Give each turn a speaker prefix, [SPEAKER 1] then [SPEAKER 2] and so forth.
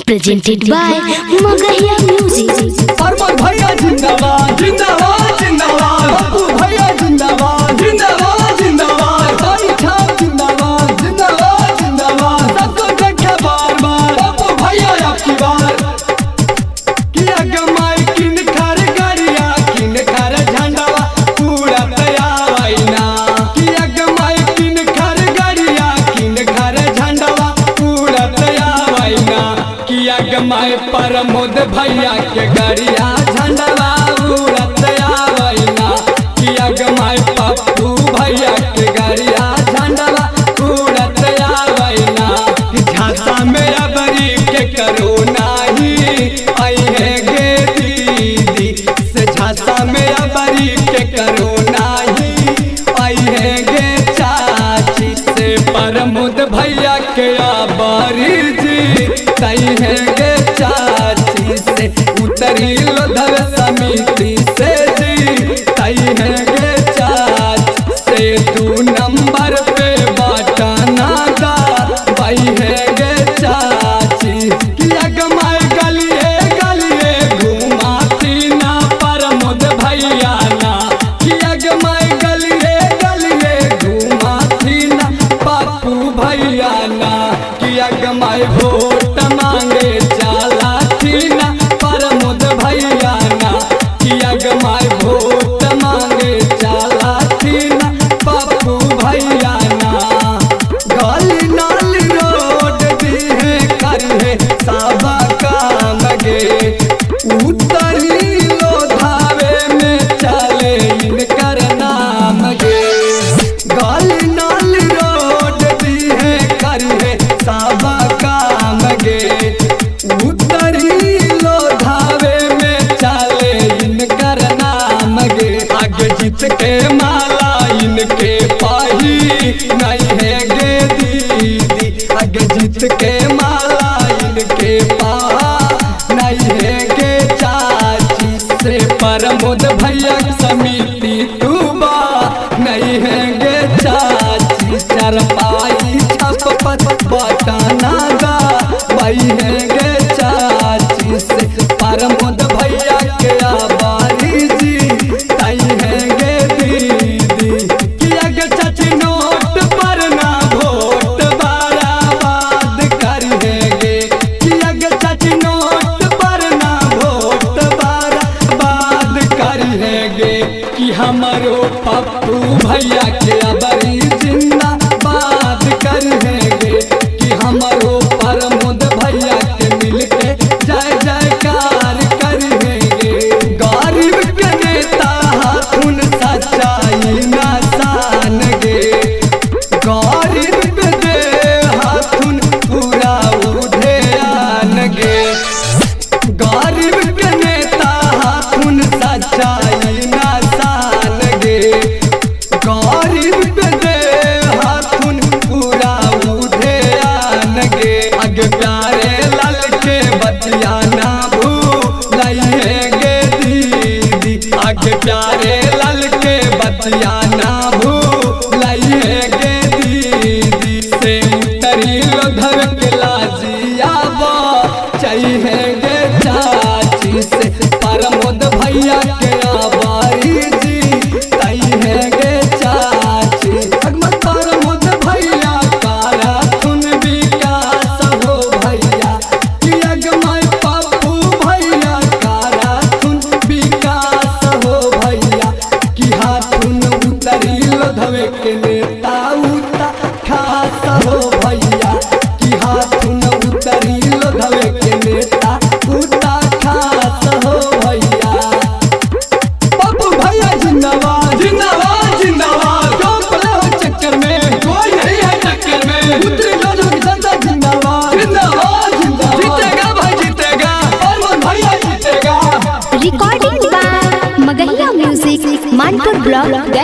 [SPEAKER 1] presented by Magahiya Music।
[SPEAKER 2] अरमान भैया जिंदाबाद जिंदाबाद जिंदाबाद, पप्पू भैया जिंदाबाद जिंदाबाद जिंदाबाद, भाई छाप जिंदाबाद जिंदाबाद जिंदाबाद, सबको देखे बार बार पप्पू भैया आपकी बार। किया गमाई किन खार गाड़िया किन खार झंडावा पूरा तैयार ना, किया गमाई किन खार गाड़िया किन खार झंडावा पूरा तैयार ना, किया गमाई प्रमोद भैया के गाड़िया झंडावा पूरा तैयार ना, किया गमाई पप्पू भैया के गाड़िया झंडावा पूरा तैयार ना। झांसा में अबरी के करो नाही आई है गे दीदी से, झांसा में अबरी के करो नाही आई है गे चाची से, प्रमोद भैया के आबारी जी तई है गे चाची से, उतरी लोधव समिति से जी तई है गे चाची से, 2 नंबर पे बाटा नागा भाई है गे चाची। किया गमाई गलिए घुमाती ना प्रमोद भैया ना, किया गमाई गलिए घुमाती ना पप्पू भैया ना, किया गमाई वोट मांगे चला थी ना प्रमोद भैया ना, किया गमाई वोट मांगे चला थी ना पप्पू भैया ना। गली नाली रोड दी है कर है सब काम गे, उतरी लोधावे में चले इनकर नाम गे, गली नाली रोड दी है कर है सब काम गे, उतरी लोधावे में चले इनकर नाम गे, आगे जीत के माला इनके पाही नहीं है गे दीदी, आगे जीत के माला इनके पा नहीं है गे चाची से, प्रमोद भैया समिति तुबा नहीं है गे चाची, चरपाई छपपत बाटा नागा भाई है गे चाची से, प्रमोद भैया के आबारी जी तई है गे दीदी। किया गे चाची नोट पर ना वोट बर्बाद कर है गे, किया गे चाची नोट पर ना वोट बर्बाद कर है गे, कि हमारो पप्पू भैया के आबारी जिंदाबाद कर है गे, कि हमारो प्रमोद भैया के मिलके जय जयकार कर है गे, गरीब के नेता हाथुन सच्चाई नसान गे, गरीब के दे हाथुन पूरा उधेयान गे, गरीब के नेता हाथुन सच्चाई नसान गे, गरीब के दे हाथुन पूरा उधेयान गे, अग प्यारे लाल के बतिया ना भूलाई है गे दीदी, अग प्यारे लाल के बतिया ना भूलाई है गे दीदी से, उतरी लोधव के लाजिया चाहिए गे चाची से, प्रमोद भैया के आबारी जी तई है गे चाची। अगमत प्रमोद भैया कारा तुन विकास हो भैया, कि अगमत पप्पू भैया कारा तुन विकास हो भैया, कि हाथुन उतरी लोधवे के नेता उता खास हो भैया, कि हाथुन उतरी लोधवे के नेता उता खास हो भैया। पप्पू भैया जिंदाबाद जिंदाबाद जिंदाबाद, क्यों पड़े हो चक्कर में कोई नहीं है टक्कर में, उतरी लोधवे की जनता जिंदाबाद जिंदाबाद जिंदाबाद, जीतेगा भाई जीतेगा अरमान भैया जीतेगा।
[SPEAKER 1] Recording by Magahiya Music, Manpur Block।